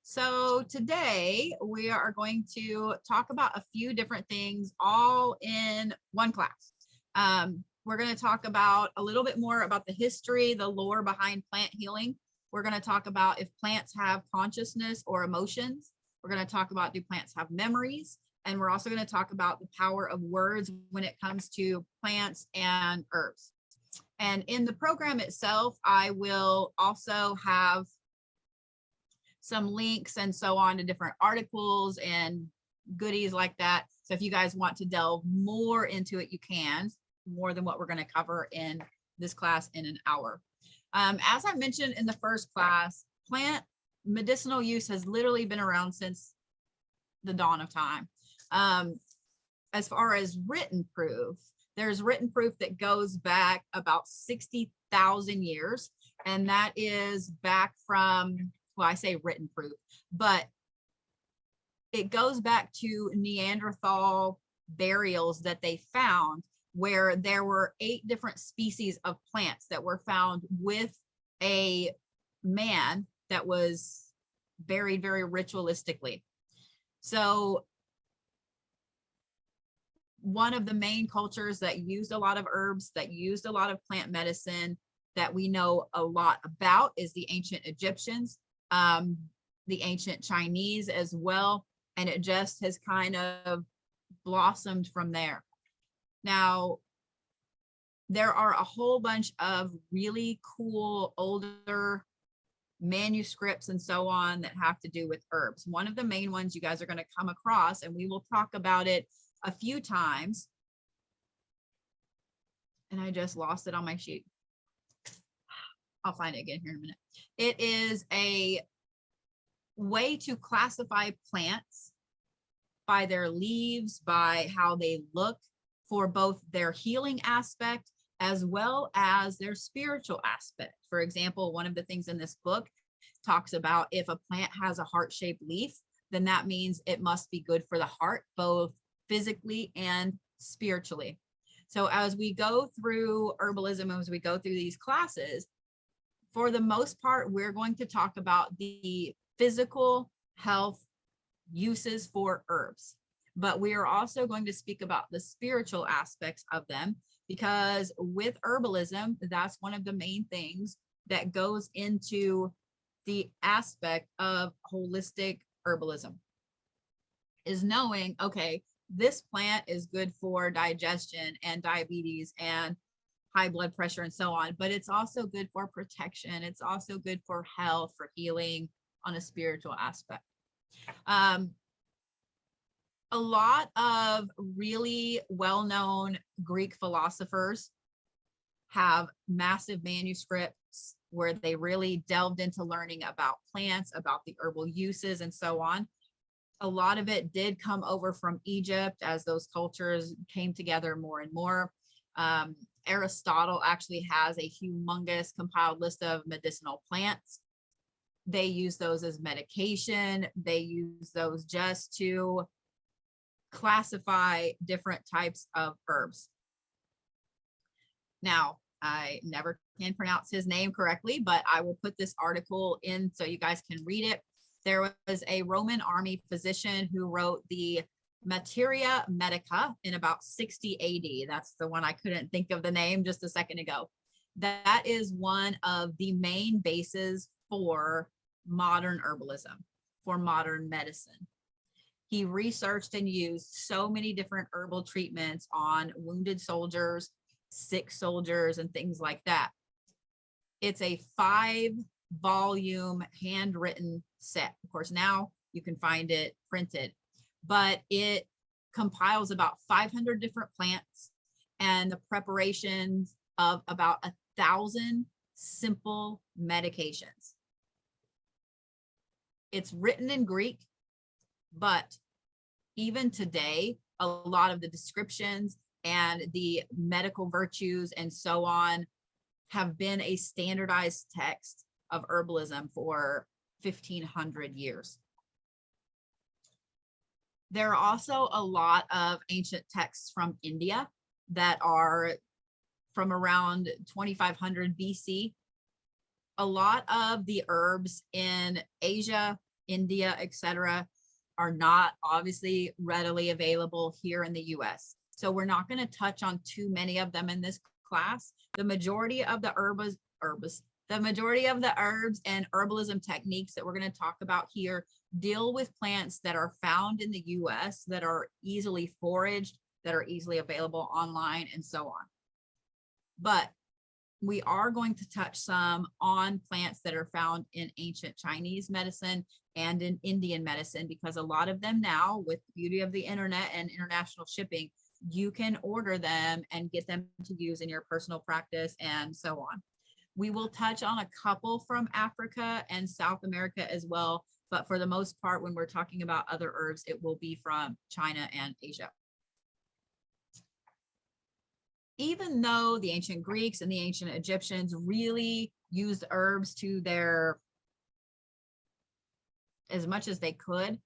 So today we are going to talk about a few different things all in one class. We're going to talk about a little bit more about the history, the lore behind plant healing. We're going to talk about if plants have consciousness or emotions. We're going to talk about, do plants have memories? And we're also going to talk about the power of words when it comes to plants and herbs. And in the program itself, I will also have some links and so on to different articles and goodies like that. So if you guys want to delve more into it, you can, more than what we're going to cover in this class in an hour. As I mentioned in the first class, plant medicinal use has literally been around since the dawn of time. As far as written proof, there's written proof that goes back about 60,000 years. And that is back from, well, I say written proof, but it goes back to Neanderthal burials that they found where there were 8 different species of plants that were found with a man that was buried very ritualistically. So one of the main cultures that used a lot of herbs, that used a lot of plant medicine that we know a lot about is the ancient Egyptians, the ancient Chinese as well. And it just has kind of blossomed from there. Now, there are a whole bunch of really cool older manuscripts and so on that have to do with herbs. One of the main ones you guys are going to come across, and we will talk about it a few times. And I just lost it on my sheet. I'll find it again here in a minute. It is a way to classify plants by their leaves, by how they look, for both their healing aspect as well as their spiritual aspect. For example, one of the things in this book talks about if a plant has a heart-shaped leaf, then that means it must be good for the heart, both physically and spiritually. So as we go through herbalism, as we go through these classes, for the most part, we're going to talk about the physical health uses for herbs. But we are also going to speak about the spiritual aspects of them, because with herbalism, that's one of the main things that goes into the aspect of holistic herbalism, is knowing, okay, this plant is good for digestion and diabetes and high blood pressure and so on, but it's also good for protection. It's also good for health, for healing on a spiritual aspect. A lot of really well-known Greek philosophers have massive manuscripts where they really delved into learning about plants, about the herbal uses and so on. A lot of it did come over from Egypt as those cultures came together more and more. Aristotle actually has a humongous compiled list of medicinal plants. They use those as medication. They use those just to classify different types of herbs. Now, I never can pronounce his name correctly, but I will put this article in so you guys can read it. There was a Roman army physician who wrote the Materia Medica in about 60 AD. That's the one I couldn't think of the name just a second ago. That is one of the main bases for modern herbalism, for modern medicine. He researched and used so many different herbal treatments on wounded soldiers, sick soldiers, and things like that. It's a 5-volume handwritten set. Of course, now you can find it printed, but it compiles about 500 different plants and the preparations of about 1,000 simple medications. It's written in Greek, but even today, a lot of the descriptions and the medical virtues and so on have been a standardized text of herbalism for 1,500 years. There are also a lot of ancient texts from India that are from around 2500 BC. a lot of the herbs in Asia, India, etc., are not obviously readily available here in the US. So we're not going to touch on too many of them in this class. The majority of the the majority of the herbs and herbalism techniques that we're going to talk about here deal with plants that are found in the US, that are easily foraged, that are easily available online, and so on. But we are going to touch some on plants that are found in ancient Chinese medicine and in Indian medicine, because a lot of them now, with the beauty of the internet and international shipping, you can order them and get them to use in your personal practice and so on. We will touch on a couple from Africa and South America as well, but for the most part, when we're talking about other herbs, it will be from China and Asia. Even though the ancient Greeks and the ancient Egyptians really used herbs to their, as much as they could,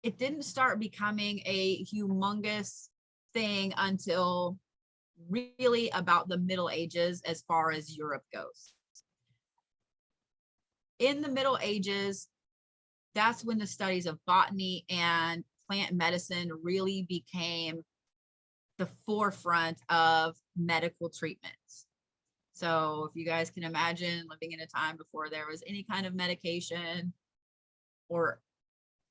it didn't start becoming a humongous thing until really about the Middle Ages, as far as Europe goes. In the Middle Ages, that's when the studies of botany and plant medicine really became the forefront of medical treatments. So if you guys can imagine living in a time before there was any kind of medication or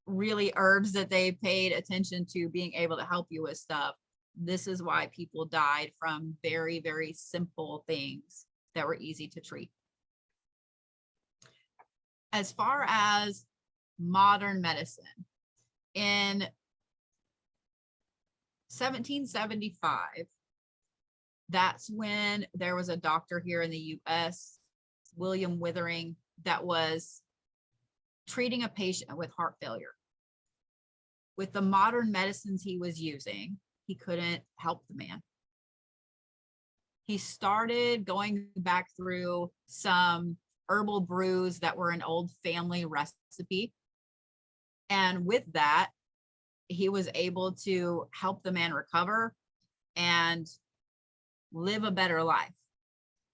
really herbs that they paid attention to being able to help you with stuff, this is why people died from very, very simple things that were easy to treat. As far as modern medicine, in 1775, that's when there was a doctor here in the US, William Withering, that was treating a patient with heart failure. With the modern medicines he was using, he couldn't help the man. He started going back through some herbal brews that were an old family recipe. And with that, he was able to help the man recover and live a better life.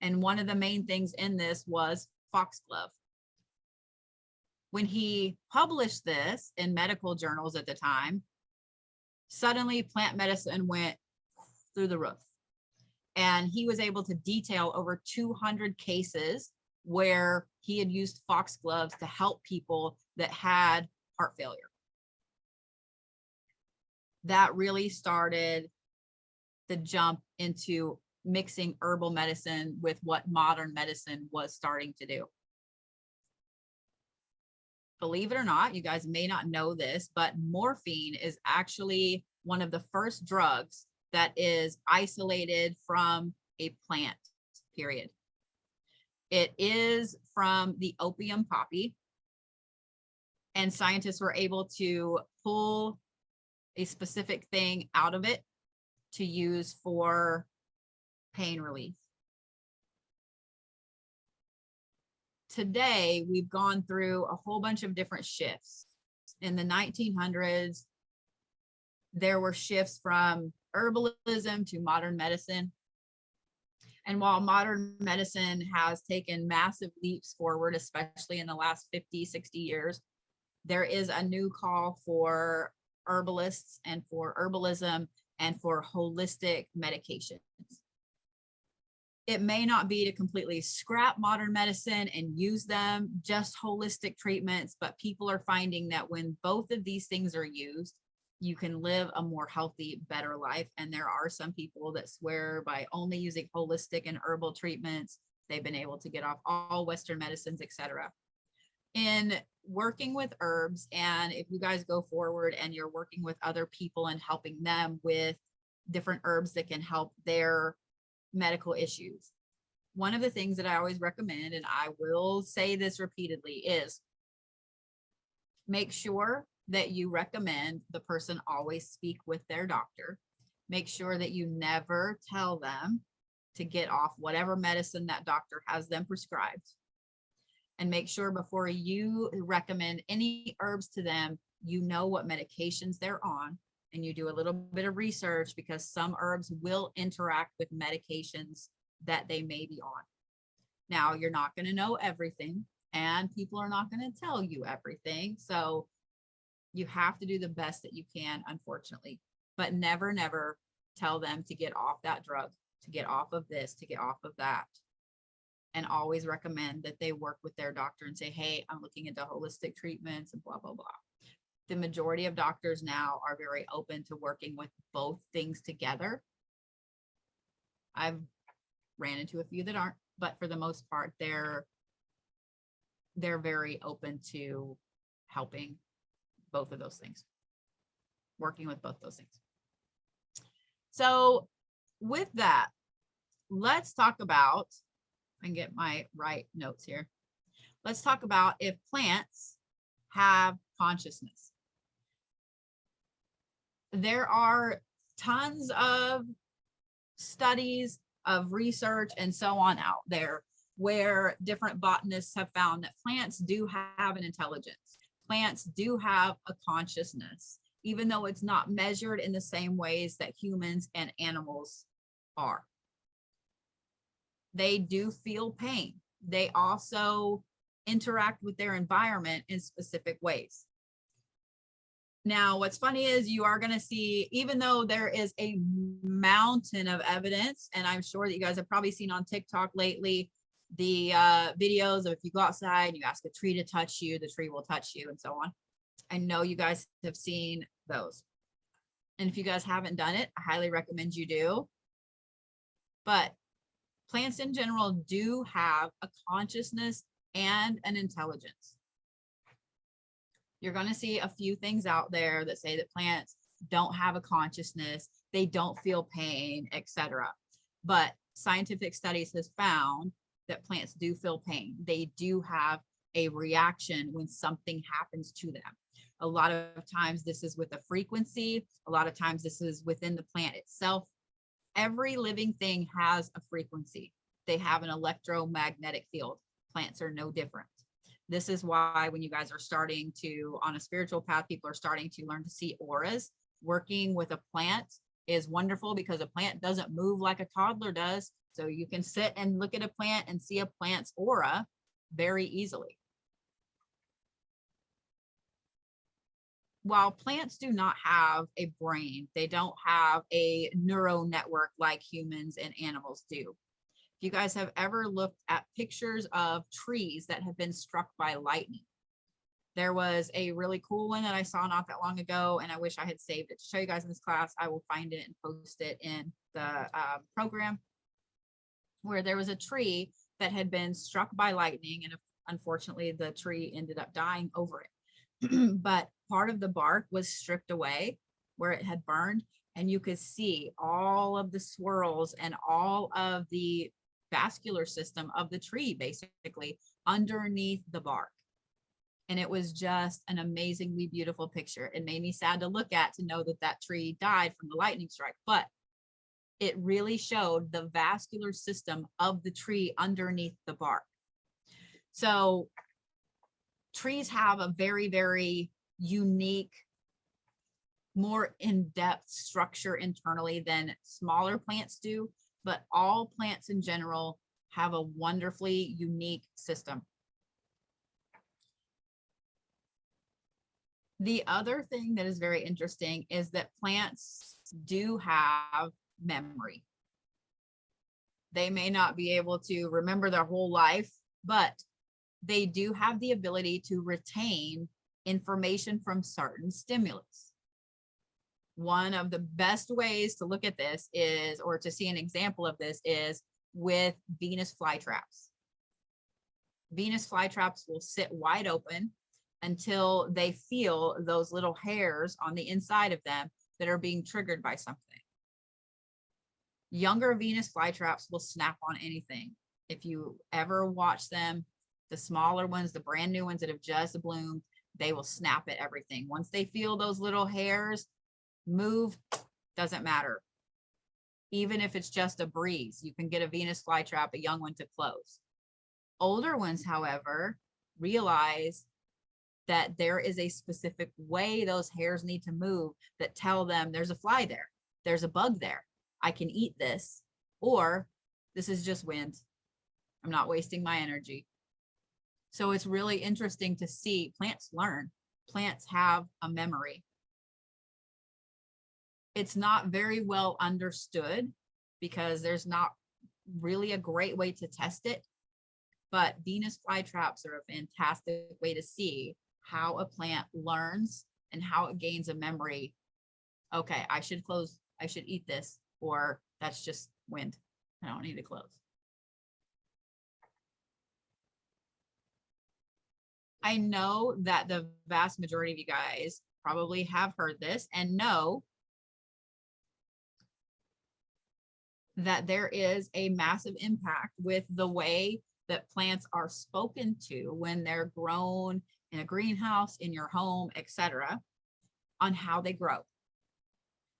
And one of the main things in this was foxglove. When he published this in medical journals at the time, suddenly plant medicine went through the roof. And he was able to detail over 200 cases where he had used foxgloves to help people that had heart failure. That really started the jump into mixing herbal medicine with what modern medicine was starting to do. Believe it or not, you guys may not know this, but morphine is actually one of the first drugs that is isolated from a plant, period. It is from the opium poppy, and scientists were able to pull a specific thing out of it to use for pain relief. Today, we've gone through a whole bunch of different shifts. In the 1900s, there were shifts from herbalism to modern medicine. And while modern medicine has taken massive leaps forward, especially in the last 50, 60 years, there is a new call for herbalists and for herbalism and for holistic medications. It may not be to completely scrap modern medicine and use them, just holistic treatments, but people are finding that when both of these things are used, you can live a more healthy, better life. And there are some people that swear by only using holistic and herbal treatments, they've been able to get off all Western medicines, etc. In working with herbs, and if you guys go forward and you're working with other people and helping them with different herbs that can help their medical issues, one of the things that I always recommend, and I will say this repeatedly, is make sure that you recommend the person always speak with their doctor. Make sure that you never tell them to get off whatever medicine that doctor has them prescribed. And make sure before you recommend any herbs to them, you know what medications they're on, and you do a little bit of research, because some herbs will interact with medications that they may be on. Now, you're not going to know everything, and people are not going to tell you everything. So you have to do the best that you can, unfortunately, but never, never tell them to get off that drug, to get off of this, to get off of that. And always recommend that they work with their doctor and say, hey, I'm looking into holistic treatments and blah, blah, blah. The majority of doctors now are very open to working with both things together. I've ran into a few that aren't, but for the most part, they're very open to helping both of those things, working with both those things. So with that, let's talk about, I can get my right notes here. Let's talk about if plants have consciousness. There are tons of studies, of research, and so on out there where different botanists have found that plants do have an intelligence. Plants do have a consciousness, even though it's not measured in the same ways that humans and animals are. They do feel pain. They also interact with their environment in specific ways. Now, what's funny is you are going to see, even though there is a mountain of evidence, and I'm sure that you guys have probably seen on TikTok lately, the videos of if you go outside and you ask a tree to touch you, the tree will touch you, and so on. I know you guys have seen those. And if you guys haven't done it, I highly recommend you do. But plants in general do have a consciousness and an intelligence. You're going to see a few things out there that say that plants don't have a consciousness, they don't feel pain, etc. But scientific studies has found that plants do feel pain. They do have a reaction when something happens to them. A lot of times this is with a frequency. A lot of times this is within the plant itself. Every living thing has a frequency. They have an electromagnetic field. Plants are no different. This is why when you guys are starting to, on a spiritual path, people are starting to learn to see auras. Working with a plant is wonderful because a plant doesn't move like a toddler does. So you can sit and look at a plant and see a plant's aura very easily. While plants do not have a brain, they don't have a neural network like humans and animals do. If you guys have ever looked at pictures of trees that have been struck by lightning, there was a really cool one that I saw not that long ago, and I wish I had saved it to show you guys in this class. I will find it and post it in the program, where there was a tree that had been struck by lightning, and unfortunately the tree ended up dying over it. But part of the bark was stripped away where it had burned, and you could see all of the swirls and all of the vascular system of the tree basically underneath the bark. And it was just an amazingly beautiful picture. It made me sad to look at, to know that that tree died from the lightning strike, but it really showed the vascular system of the tree underneath the bark. So trees have a very, very unique, more in-depth structure internally than smaller plants do, but all plants in general have a wonderfully unique system. The other thing that is very interesting is that plants do have memory. They may not be able to remember their whole life, but they do have the ability to retain information from certain stimulus. One of the best ways to look at this is, or to see an example of this, is with Venus flytraps. Venus flytraps will sit wide open until they feel those little hairs on the inside of them that are being triggered by something. Younger Venus flytraps will snap on anything. If you ever watch them, the smaller ones, the brand new ones that have just bloomed, they will snap at everything. Once they feel those little hairs move, doesn't matter. Even if it's just a breeze, you can get a Venus flytrap, a young one, to close. Older ones, however, realize that there is a specific way those hairs need to move that tell them there's a fly there, there's a bug there, I can eat this, or this is just wind. I'm not wasting my energy. So it's really interesting to see plants learn. Plants have a memory. It's not very well understood because there's not really a great way to test it. But Venus flytraps are a fantastic way to see how a plant learns and how it gains a memory. Okay, I should eat this, or that's just wind. I don't need to close. I know that the vast majority of you guys probably have heard this and know that there is a massive impact with the way that plants are spoken to when they're grown in a greenhouse, in your home, etc., on how they grow.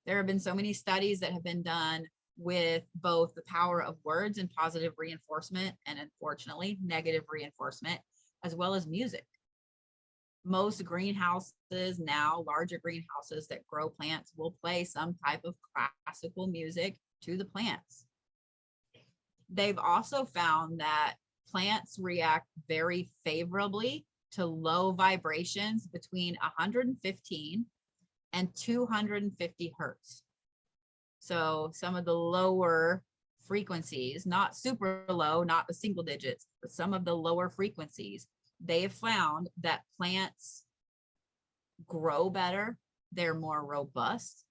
There have been so many studies that have been done with both the power of words and positive reinforcement, and unfortunately, negative reinforcement, as well as music. Most greenhouses now, larger greenhouses that grow plants, will play some type of classical music to the plants. They've also found that plants react very favorably to low vibrations between 115 and 250 hertz. So some of the lower frequencies, not super low, not the single digits, but some of the lower frequencies, they have found that plants grow better, they're more robust,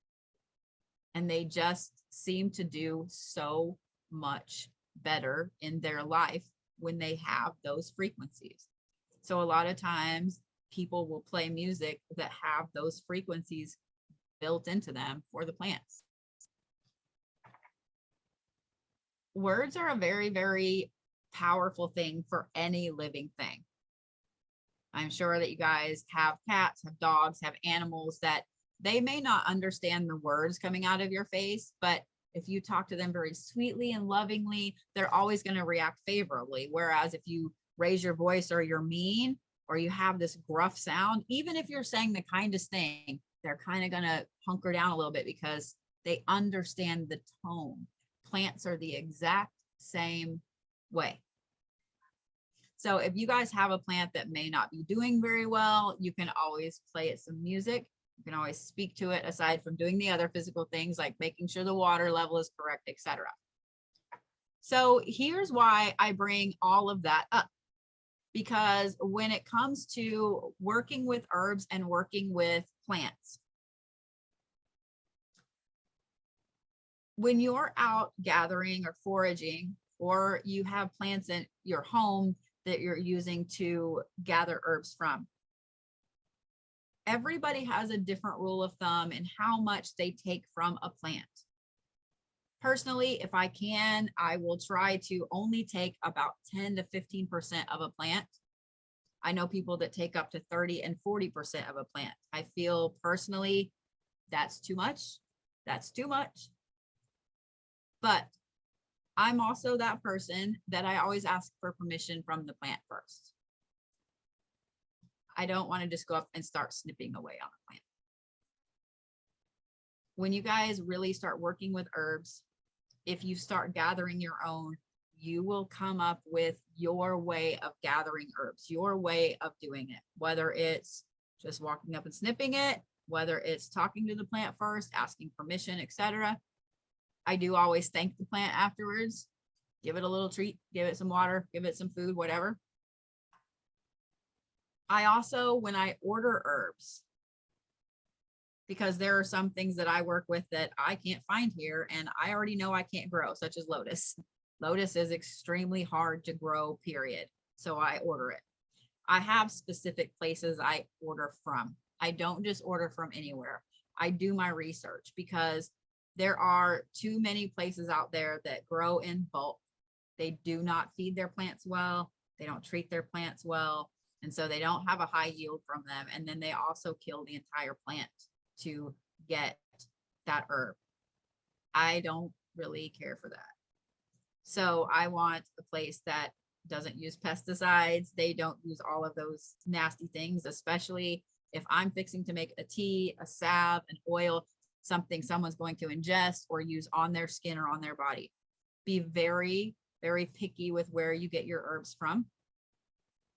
and they just seem to do so much better in their life when they have those frequencies. So a lot of times people will play music that have those frequencies built into them for the plants. Words are a very, very powerful thing for any living thing. I'm sure that you guys have cats, have dogs, have animals that they may not understand the words coming out of your face, but if you talk to them very sweetly and lovingly, they're always going to react favorably. Whereas if you raise your voice or you're mean or you have this gruff sound, even if you're saying the kindest thing, they're kind of going to hunker down a little bit because they understand the tone. Plants are the exact same way. So if you guys have a plant that may not be doing very well, you can always play it some music. You can always speak to it aside from doing the other physical things like making sure the water level is correct, etc. So here's why I bring all of that up. Because when it comes to working with herbs and working with plants, when you're out gathering or foraging, or you have plants in your home that you're using to gather herbs from, everybody has a different rule of thumb in how much they take from a plant. Personally, if I can, I will try to only take about 10 to 15% of a plant. I know people that take up to 30 and 40% of a plant. I feel personally that's too much. That's too much. But I'm also that person that I always ask for permission from the plant first. I don't want to just go up and start snipping away on a plant. When you guys really start working with herbs, if you start gathering your own, you will come up with your way of gathering herbs, your way of doing it, whether it's just walking up and snipping it, whether it's talking to the plant first, asking permission, etc. I do always thank the plant afterwards, give it a little treat, give it some water, give it some food, whatever. I also, when I order herbs, because there are some things that I work with that I can't find here and I already know I can't grow, such as lotus. Lotus is extremely hard to grow, period. So I order it. I have specific places I order from. I don't just order from anywhere. I do my research because there are too many places out there that grow in bulk. They do not feed their plants well. They don't treat their plants well. And so they don't have a high yield from them. And then they also kill the entire plant to get that herb. I don't really care for that. So I want a place that doesn't use pesticides. They don't use all of those nasty things, especially if I'm fixing to make a tea, a salve, an oil, something someone's going to ingest or use on their skin or on their body. Be very very picky with where you get your herbs from.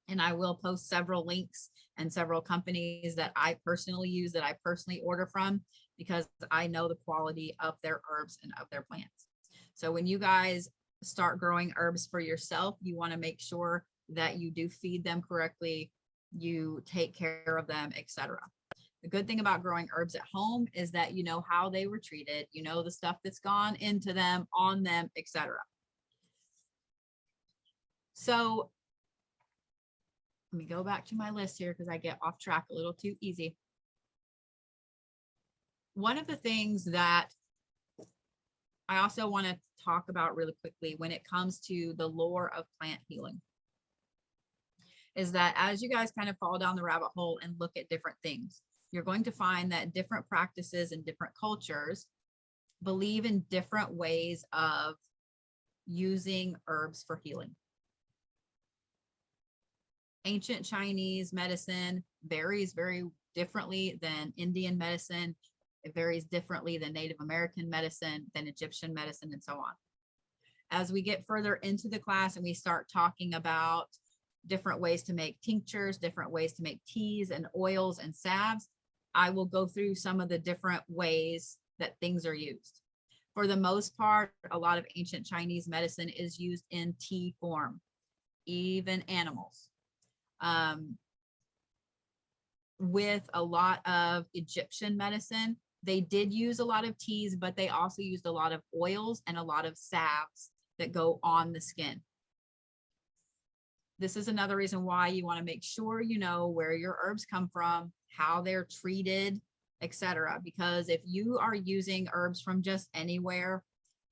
And I will post several links and several companies that I personally use, that I personally order from, because I know the quality of their herbs and of their plants. So when you guys start growing herbs for yourself, you want to make sure that you do feed them correctly, you take care of them, etc. The good thing about growing herbs at home is that you know how they were treated, you know the stuff that's gone into them, on them, etc. So let me go back to my list here because I get off track a little too easy. One of the things that I also want to talk about really quickly when it comes to the lore of plant healing is that as you guys kind of fall down the rabbit hole and look at different things, you're going to find that different practices and different cultures believe in different ways of using herbs for healing. Ancient Chinese medicine varies very differently than Indian medicine. It varies differently than Native American medicine, than Egyptian medicine, and so on. As we get further into the class and we start talking about different ways to make tinctures, different ways to make teas and oils and salves, I will go through some of the different ways that things are used. For the most part, a lot of ancient Chinese medicine is used in tea form, even animals. With a lot of Egyptian medicine, they did use a lot of teas, but they also used a lot of oils and a lot of salves that go on the skin. This is another reason why you want to make sure you know where your herbs come from, how they're treated, etc. Because if you are using herbs from just anywhere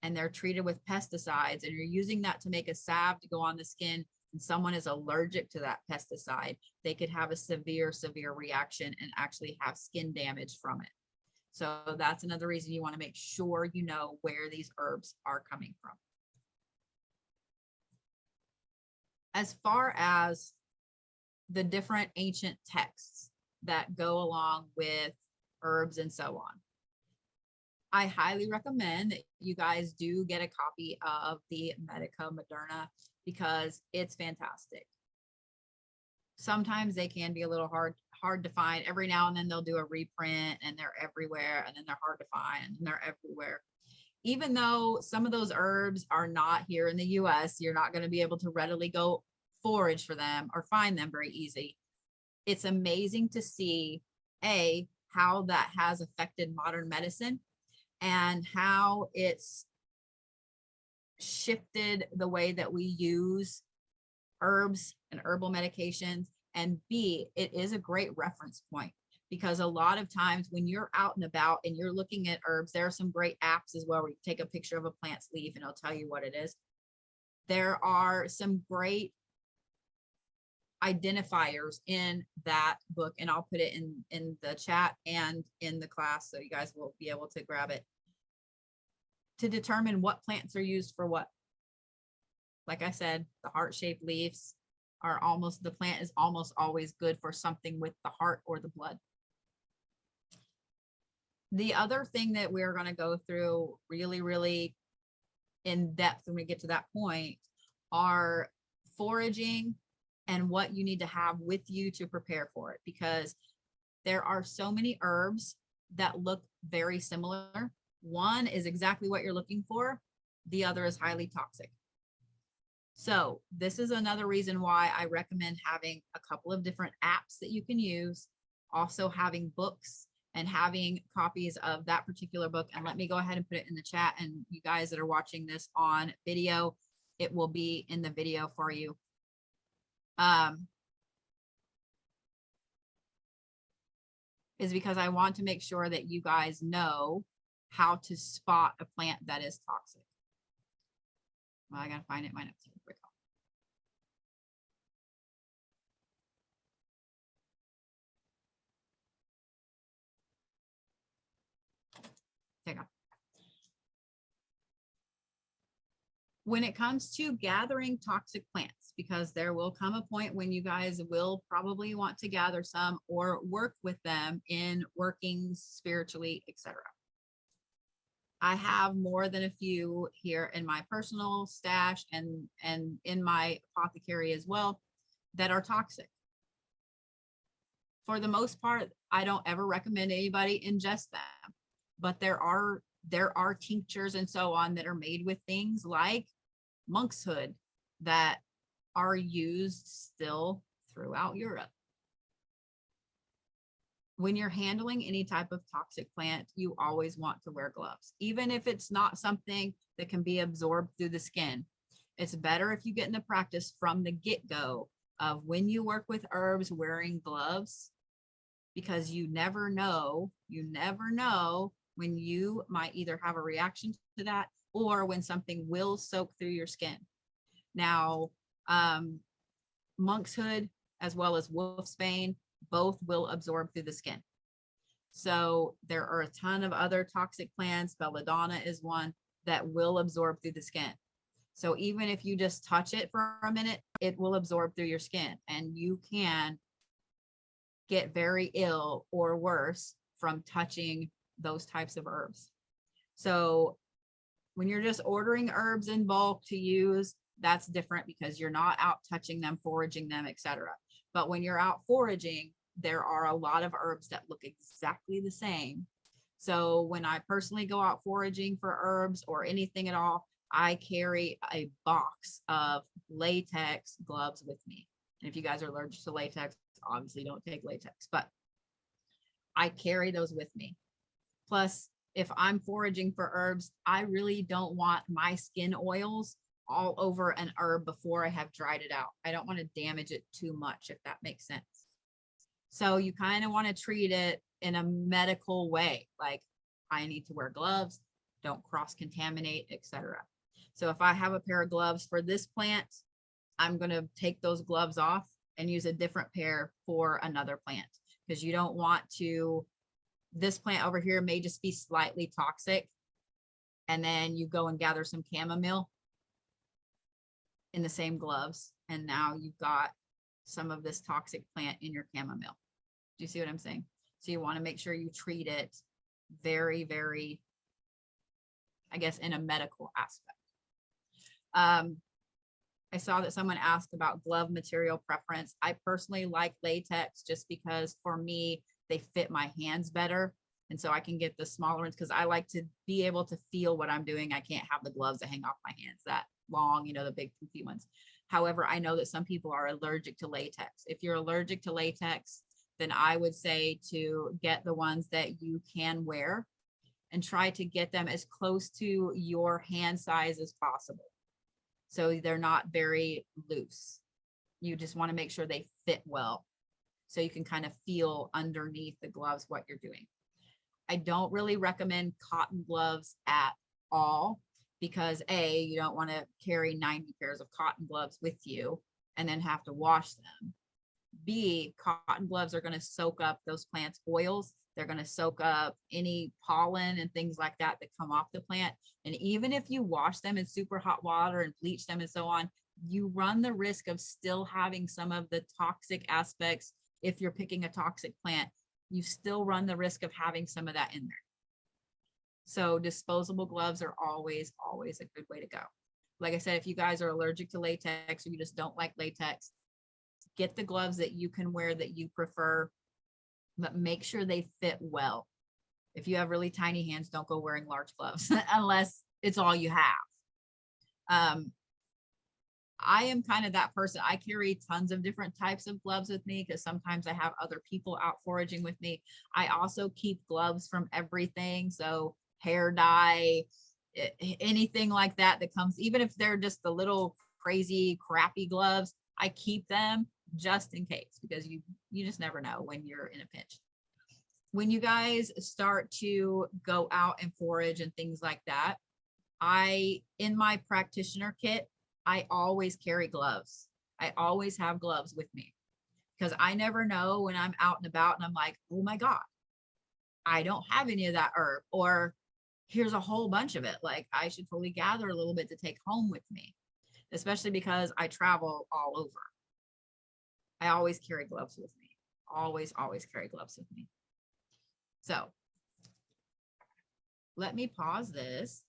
and they're treated with pesticides and you're using that to make a salve to go on the skin, and someone is allergic to that pesticide, they could have a severe reaction and actually have skin damage from it. So that's another reason you want to make sure you know where these herbs are coming from. As far as the different ancient texts that go along with herbs and so on, I highly recommend that you guys do get a copy of the Medica Moderna because it's fantastic. Sometimes they can be a little hard to find. Every now and then they'll do a reprint and they're everywhere, and then they're hard to find and they're everywhere. Even though some of those herbs are not here in the US, you're not going to be able to readily go forage for them or find them very easy. It's amazing to see how that has affected modern medicine and how it's shifted the way that we use herbs and herbal medications. And B, it is a great reference point because a lot of times when you're out and about and you're looking at herbs, there are some great apps as well where you take a picture of a plant's leaf and it'll tell you what it is. There are some great identifiers in that book, and I'll put it in the chat and in the class so you guys will be able to grab it, to determine what plants are used for what. Like I said, the heart-shaped leaves are the plant is almost always good for something with the heart or the blood. The other thing that we're going to go through really in depth when we get to that point are foraging and what you need to have with you to prepare for it, because there are so many herbs that look very similar. One is exactly what you're looking for. The other is highly toxic. So this is another reason why I recommend having a couple of different apps that you can use, also having books and having copies of that particular book. And let me go ahead and put it in the chat. And you guys that are watching this on video, it will be in the video for you. Is because I want to make sure that you guys know how to spot a plant that is toxic. Well, I gotta find it. My notes here. Quick. There you go. When it comes to gathering toxic plants, because there will come a point when you guys will probably want to gather some or work with them in workings spiritually, etc. I have more than a few here in my personal stash and in my apothecary as well that are toxic. For the most part, I don't ever recommend anybody ingest them, but there are tinctures and so on that are made with things like monkshood that are used still throughout Europe. When you're handling any type of toxic plant, you always want to wear gloves, even if it's not something that can be absorbed through the skin. It's better if you get in the practice from the get-go of when you work with herbs wearing gloves, because you never know when you might either have a reaction to that or when something will soak through your skin. Now, monkshood as well as wolfsbane both will absorb through the skin. So there are a ton of other toxic plants. Belladonna is one that will absorb through the skin. So even if you just touch it for a minute, it will absorb through your skin, and you can get very ill or worse from touching those types of herbs. So when you're just ordering herbs in bulk to use, that's different because you're not out touching them, foraging them, etc. But when you're out foraging, there are a lot of herbs that look exactly the same. So when I personally go out foraging for herbs or anything at all, I carry a box of latex gloves with me. And if you guys are allergic to latex, obviously don't take latex, but I carry those with me. Plus, if I'm foraging for herbs, I really don't want my skin oils all over an herb before I have dried it out. I don't want to damage it too much, if that makes sense. So you kind of want to treat it in a medical way, like I need to wear gloves, don't cross-contaminate, etc. So if I have a pair of gloves for this plant, I'm going to take those gloves off and use a different pair for another plant, because you don't want to, this plant over here may just be slightly toxic, and then you go and gather some chamomile in the same gloves, and now you've got some of this toxic plant in your chamomile. Do you see what I'm saying? So you want to make sure you treat it very, very, I guess, in a medical aspect. I saw that someone asked about glove material preference. I personally like latex just because for me, they fit my hands better. And so I can get the smaller ones because I like to be able to feel what I'm doing. I can't have the gloves that hang off my hands that long, you know, the big poofy ones. However, I know that some people are allergic to latex. If you're allergic to latex, then I would say to get the ones that you can wear and try to get them as close to your hand size as possible. So they're not very loose. You just want to make sure they fit well, so you can kind of feel underneath the gloves what you're doing. I don't really recommend cotton gloves at all, because A, you don't want to carry 90 pairs of cotton gloves with you and then have to wash them. B, cotton gloves are going to soak up those plants' oils. They're going to soak up any pollen and things like that that come off the plant. And even if you wash them in super hot water and bleach them and so on, you run the risk of still having some of the toxic aspects. If you're picking a toxic plant, you still run the risk of having some of that in there. So disposable gloves are always, always a good way to go. Like I said, if you guys are allergic to latex or you just don't like latex, get the gloves that you can wear that you prefer, but make sure they fit well. If you have really tiny hands, don't go wearing large gloves unless it's all you have. I am kind of that person. I carry tons of different types of gloves with me because sometimes I have other people out foraging with me. I also keep gloves from everything. So hair dye, anything like that that comes, even if they're just the little crazy crappy gloves, I keep them just in case, because you just never know when you're in a pinch. When you guys start to go out and forage and things like that, in my practitioner kit, I always carry gloves. I always have gloves with me because I never know when I'm out and about and I'm like, oh my God, I don't have any of that herb, or here's a whole bunch of it. Like I should totally gather a little bit to take home with me, especially because I travel all over. I always carry gloves with me. Always, always carry gloves with me. So let me pause this